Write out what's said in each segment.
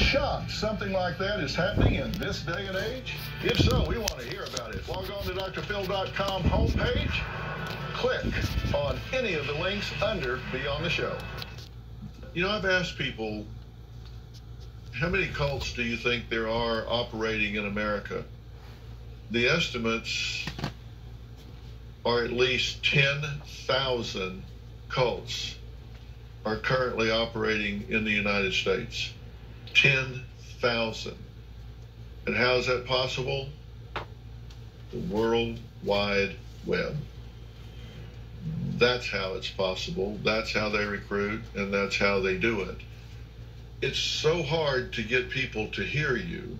shocked something like that is happening in this day and age? If so, we want to hear about it. Log on to drphil.com homepage. Click on any of the links under Beyond the Show. You know, I've asked people, how many cults do you think there are operating in America? The estimates are at least 10,000 cults are currently operating in the United States. 10,000. And how is that possible? The World Wide Web. That's how it's possible. That's how they recruit, and that's how they do it. It's so hard to get people to hear you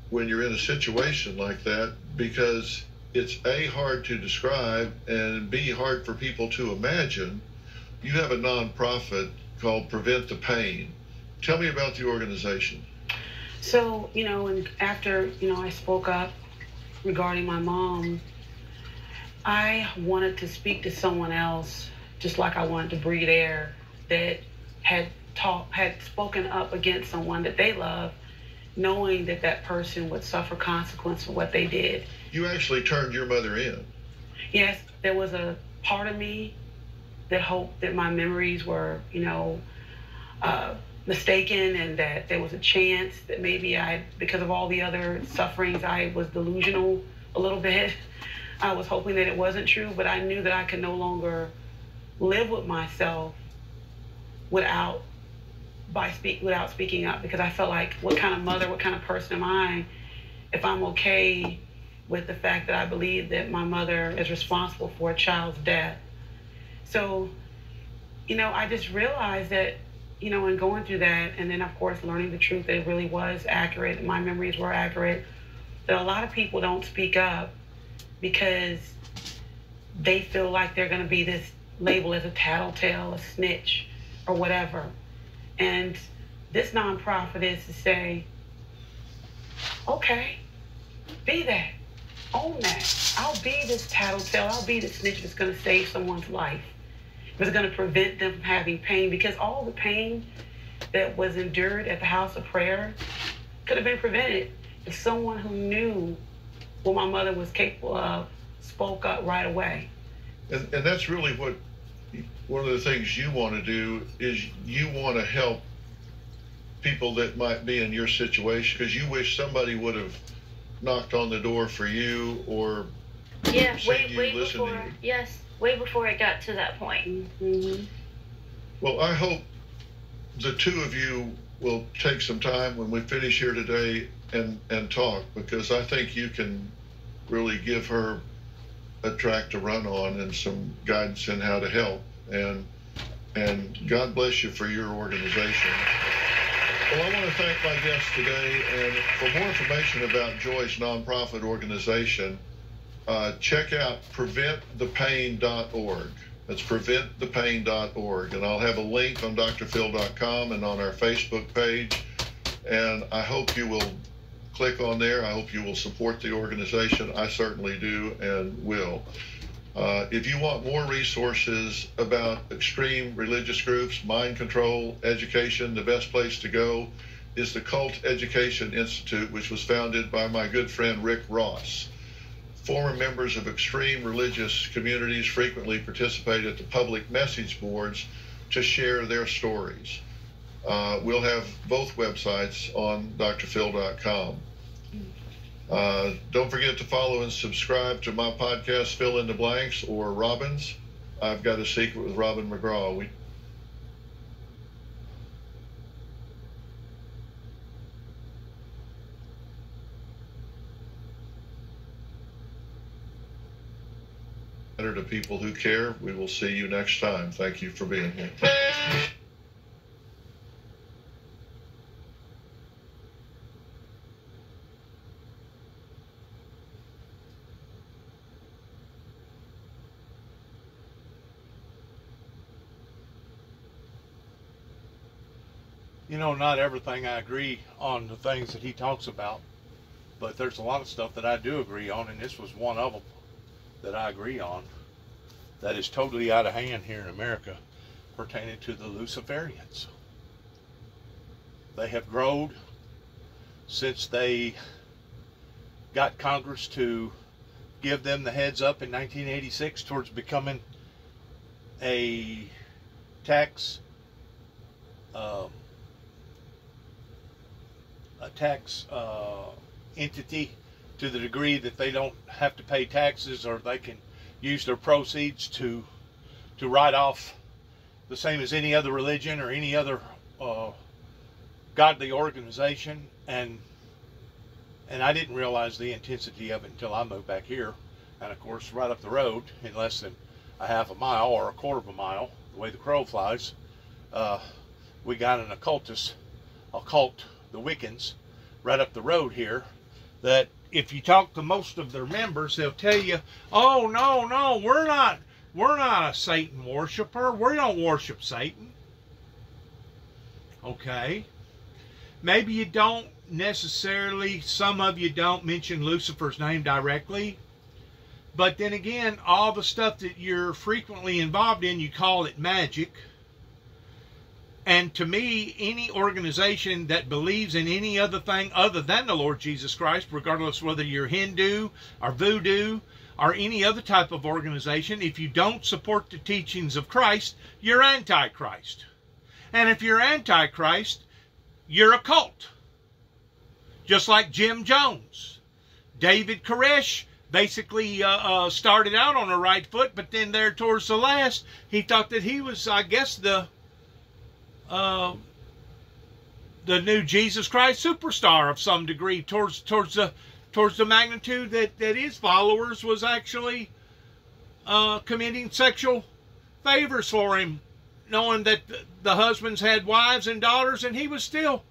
when you're in a situation like that, because it's A, hard to describe, and B, hard for people to imagine. You have a nonprofit called Prevent the Pain. Tell me about the organization. So, and after, I spoke up regarding my mom, I wanted to speak to someone else, just like I wanted to breathe air, that had spoken up against someone that they love, knowing that that person would suffer consequence for what they did. You actually turned your mother in. Yes, there was a part of me that hoped that my memories were, mistaken, and that there was a chance that maybe because of all the other sufferings, I was delusional a little bit. I was hoping that it wasn't true, but I knew that I could no longer live with myself without speaking up, because I felt like, what kind of mother, what kind of person am I if I'm okay with the fact that I believe that my mother is responsible for a child's death? So, I just realized that, in going through that, and then of course learning the truth that it really was accurate, my memories were accurate, that a lot of people don't speak up because they feel like they're going to be this label as a tattletale, a snitch, or whatever. And this nonprofit is to say, okay, be that, own that. I'll be this tattletale, I'll be the snitch that's going to save someone's life. It's going to prevent them from having pain, because all the pain that was endured at the house of prayer could have been prevented if someone who knew what my mother was capable of spoke up right away. And that's really what, one of the things you want to do is you want to help people that might be in your situation, because you wish somebody would have knocked on the door for you, or way before. Yes, way before it got to that point. Mm-hmm. Well, I hope the two of you will take some time when we finish here today and talk, because I think you can really give her a track to run on and some guidance in how to help. And God bless you for your organization. Well, I want to thank my guests today, and for more information about Joy's nonprofit organization, check out preventthepain.org. That's preventthepain.org, and I'll have a link on drphil.com and on our Facebook page, and I hope you will click on there. I hope you will support the organization. I certainly do and will. If you want more resources about extreme religious groups, mind control, education, the best place to go is the Cult Education Institute, which was founded by my good friend Rick Ross. Former members of extreme religious communities frequently participate at the public message boards to share their stories. We'll have both websites on drphil.com. Don't forget to follow and subscribe to my podcast, Fill in the Blanks, or Robin's. I've Got a Secret with Robin McGraw. To people who care. We will see you next time. Thank you for being here. Not everything I agree on the things that he talks about, but there's a lot of stuff that I do agree on, and this was one of them that I agree on that is totally out of hand here in America, pertaining to the Luciferians. They have grown since they got Congress to give them the heads up in 1986 towards becoming a tax entity, to the degree that they don't have to pay taxes, or they can use their proceeds to write off, the same as any other religion or any other godly organization. And I didn't realize the intensity of it until I moved back here. And of course, right up the road, in less than a half a mile or a quarter of a mile, the way the crow flies, we got an occult, the Wiccans, right up the road here, that if you talk to most of their members, they'll tell you, oh, no, we're not a Satan worshiper. We don't worship Satan. Okay. Maybe you don't necessarily, some of you don't mention Lucifer's name directly, but then again, all the stuff that you're frequently involved in, you call it magic. And to me, any organization that believes in any other thing other than the Lord Jesus Christ, regardless whether you're Hindu or Voodoo or any other type of organization, if you don't support the teachings of Christ, you're Antichrist. And if you're Antichrist, you're a cult. Just like Jim Jones. David Koresh basically started out on the right foot, but then there towards the last, he thought that he was, I guess, the new Jesus Christ superstar of some degree, towards the magnitude that his followers was actually committing sexual favors for him, knowing that the husbands had wives and daughters, and he was still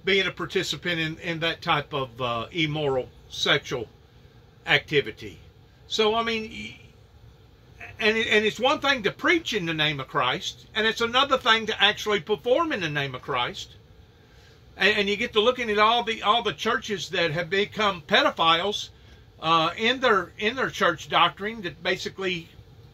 being a participant in that type of immoral sexual activity. So, I mean, and it's one thing to preach in the name of Christ, and it's another thing to actually perform in the name of Christ. And you get to looking at all the churches that have become pedophiles in their church doctrine, that basically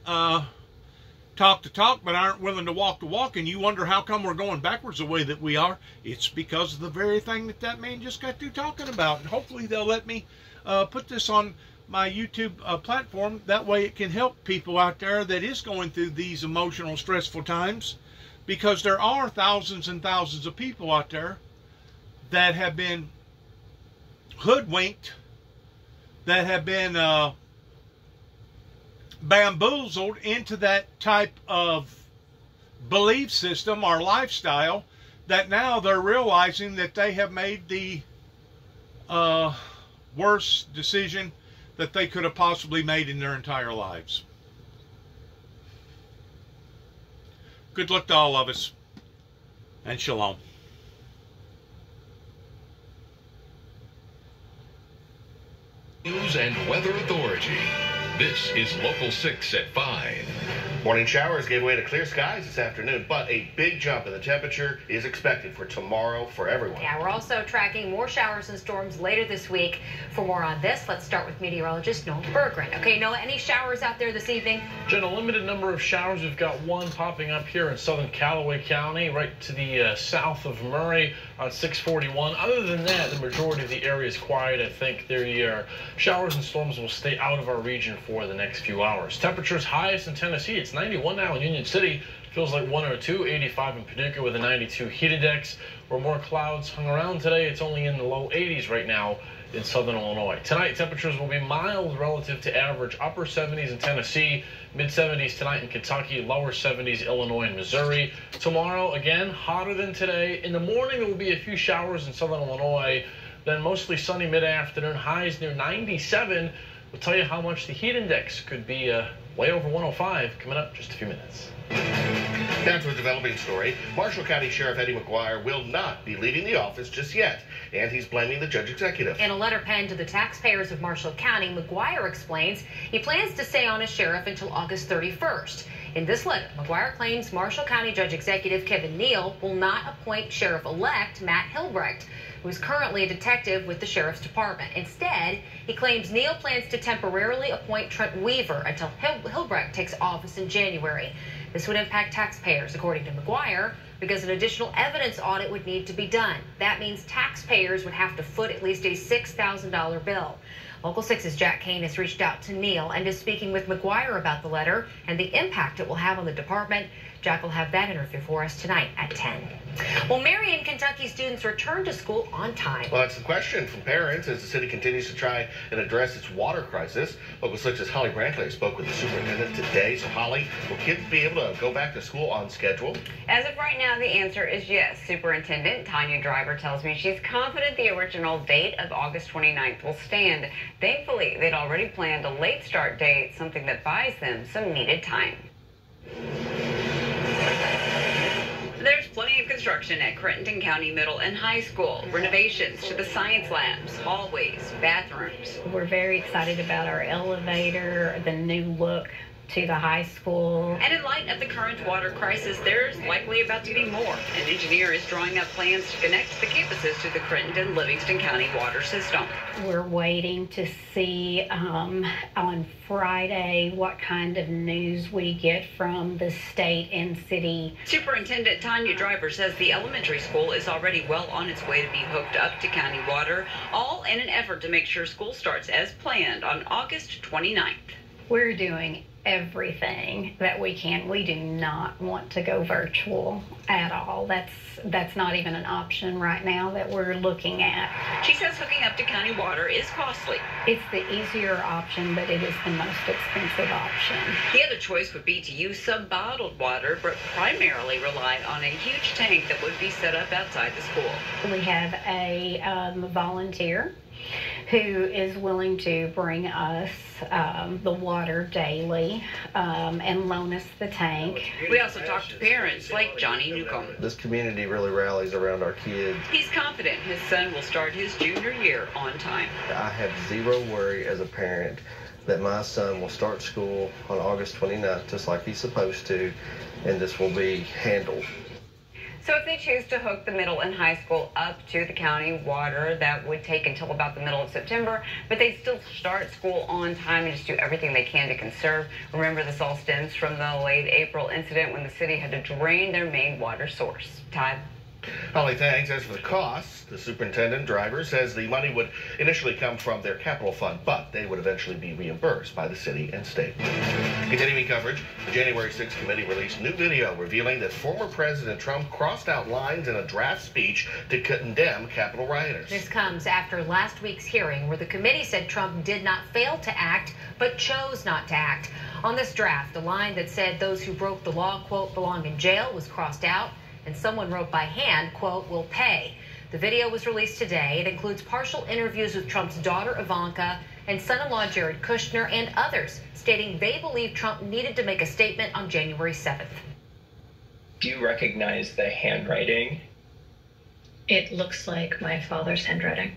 talk the talk but aren't willing to walk the walk, and you wonder how come we're going backwards the way that we are. It's because of the very thing that man just got through talking about. And hopefully they'll let me put this on my YouTube platform. That way it can help people out there that is going through these emotional, stressful times, because there are thousands and thousands of people out there that have been hoodwinked, that have been bamboozled into that type of belief system or lifestyle, that now they're realizing that they have made the worst decision that they could have possibly made in their entire lives. Good luck to all of us, and shalom. News and Weather Authority. This is Local 6 at 5. Morning showers gave way to clear skies this afternoon, but a big jump in the temperature is expected for tomorrow for everyone. Yeah, we're also tracking more showers and storms later this week. For more on this, let's start with meteorologist Noah Berggren. Okay, Noah, any showers out there this evening? Jen, a limited number of showers. We've got one popping up here in southern Callaway County, right to the south of Murray on 641. Other than that, the majority of the area is quiet. I think the showers and storms will stay out of our region for the next few hours. Temperatures highest in Tennessee. It's 91 now in Union City. Feels like 102, 85 in Paducah with a 92 heat index. Where more clouds hung around today, it's only in the low 80s right now in southern Illinois. Tonight, temperatures will be mild relative to average. Upper 70s in Tennessee, mid 70s tonight in Kentucky, lower 70s Illinois and Missouri. Tomorrow, again, hotter than today. In the morning, there will be a few showers in southern Illinois. Then mostly sunny mid-afternoon, highs near 97. We'll tell you how much the heat index could be way over 105 coming up in just a few minutes. Down to a developing story. Marshall County Sheriff Eddie McGuire will not be leaving the office just yet, and he's blaming the judge executive. In a letter penned to the taxpayers of Marshall County, McGuire explains he plans to stay on as sheriff until August 31st. In this letter, McGuire claims Marshall County Judge Executive Kevin Neal will not appoint Sheriff-elect Matt Hilbrecht, who is currently a detective with the Sheriff's Department. Instead, he claims Neal plans to temporarily appoint Trent Weaver until Hilbrecht takes office in January. This would impact taxpayers. According to McGuire, because an additional evidence audit would need to be done. That means taxpayers would have to foot at least a $6,000 bill. Local 6's Jack Kane has reached out to Neal and is speaking with McGuire about the letter and the impact it will have on the department. Jack will have that interview for us tonight at 10. Well, Marion, Kentucky students return to school on time. Well, that's the question from parents as the city continues to try and address its water crisis. Local 6's Holly Brantley spoke with the superintendent today. So, Holly, will kids be able to go back to school on schedule? As of right now, the answer is yes. Superintendent Tanya Driver tells me she's confident the original date of August 29th will stand. Thankfully, they'd already planned a late start date, something that buys them some needed time. There's plenty of construction at Crittenton County Middle and High School. Renovations to the science labs, hallways, bathrooms. We're very excited about our elevator, the new look to the high school. And in light of the current water crisis, there's likely about to be more. An engineer is drawing up plans to connect the campuses to the Crittenton-Livingston County water system. We're waiting to see on Friday what kind of news we get from the state and city. Superintendent Tanya Driver says the elementary school is already well on its way to be hooked up to county water, all in an effort to make sure school starts as planned on August 29th. We're doing everything that we can. We do not want to go virtual at all. That's not even an option right now that we're looking at. She says hooking up to county water is costly. It's the easier option, but it is the most expensive option. The other choice would be to use some bottled water, but primarily rely on a huge tank that would be set up outside the school. We have a volunteer who is willing to bring us the water daily and loan us the tank. We also talked to parents like Johnny Newcomb. This community really rallies around our kids. He's confident his son will start his junior year on time. I have zero worry as a parent that my son will start school on August 29th just like he's supposed to, and this will be handled. So if they choose to hook the middle and high school up to the county water, that would take until about the middle of September, but they still start school on time and just do everything they can to conserve. Remember, this all stems from the late April incident when the city had to drain their main water source. Todd? Holly, thanks. As for the costs, the superintendent Driver says the money would initially come from their capital fund, but they would eventually be reimbursed by the city and state. Continuing coverage, the January 6th committee released new video revealing that former President Trump crossed out lines in a draft speech to condemn Capitol rioters. This comes after last week's hearing where the committee said Trump did not fail to act, but chose not to act. On this draft, a line that said those who broke the law, quote, belong in jail was crossed out, and someone wrote by hand, quote, will pay. The video was released today. It includes partial interviews with Trump's daughter, Ivanka, and son-in-law, Jared Kushner, and others, stating they believe Trump needed to make a statement on January 7th. Do you recognize the handwriting? It looks like my father's handwriting.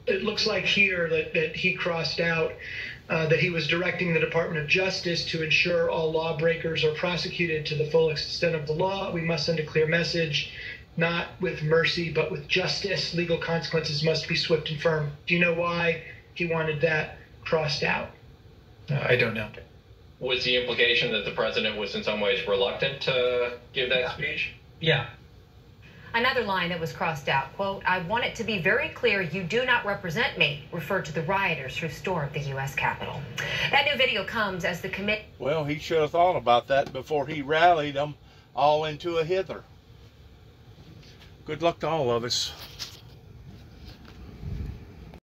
It looks like here that he crossed out that he was directing the Department of Justice to ensure all lawbreakers are prosecuted to the full extent of the law. We must send a clear message, not with mercy, but with justice. Legal consequences must be swift and firm. Do you know why he wanted that crossed out? I don't know. Was the implication that the president was in some ways reluctant to give that speech? Yeah. Another line that was crossed out, quote, I want it to be very clear you do not represent me, referred to the rioters who stormed the U.S. Capitol. That new video comes as the committee... Well, he should have thought about that before he rallied them all into a hither. Good luck to all of us.